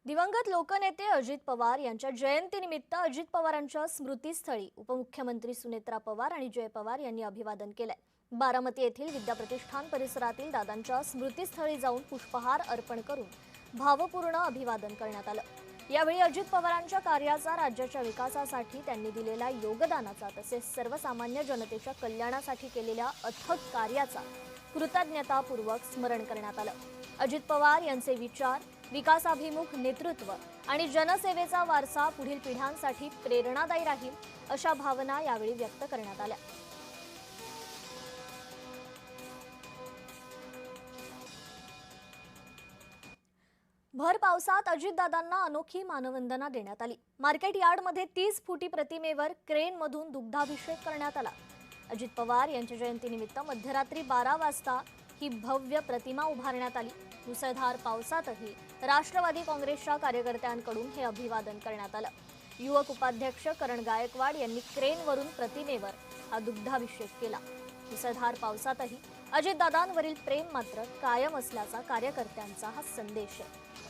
दिवंगत लोकनेते अजित पवार यांच्या जयंतीनिमित्त अजित पवारांच्या स्मृतीस्थळी उपमुख्यमंत्री सुनेत्रा पवार आणि जय पवार यांनी अभिवादन केलंय। बारामती येथील विद्याप्रतिष्ठान परिसरातील दादांच्या स्मृतीस्थळी जाऊन पुष्पहार अर्पण करून भावपूर्ण अभिवादन करण्यात आलं। यावेळी अजित पवारांच्या कार्याचा, राज्याच्या विकासासाठी त्यांनी दिलेल्या योगदानाचा तसेच सर्वसामान्य जनतेच्या कल्याणासाठी केलेल्या अथक कार्याचा कृतज्ञतापूर्वक स्मरण करण्यात आलं। अजित पवार यांचे विचार, विकासाभिमुख नेतृत्व आणि जनसेवेचा वारसा पुढील पिढ्यांसाठी प्रेरणादायी राहील अशा भावना यावेळी व्यक्त करण्यात आल्या। भर पावसात अजितदादांना अनोखी मानवंदना देण्यात आली। मार्केट यार्डमध्ये 30 फुटी प्रतिमेवर क्रेनमधून दुग्धाभिषेक करण्यात आला। अजित पवार यांच्या जयंतीनिमित्त मध्यरात्री 12 वाजता ही भव्य प्रतिमा उभारण्यात आली। मुसळधार पावसातही राष्ट्रवादी काँग्रेसच्या कार्यकर्त्यांकडून हे अभिवादन करण्यात आलं। युवक उपाध्यक्ष करण गायकवाड यांनी क्रेनवरून प्रतिमेवर हा दुग्धाभिषेक केला। मुसळधार पावसातही अजितदादांवरील प्रेम मात्र कायम असल्याचा कार्यकर्त्यांचा हा संदेश आहे।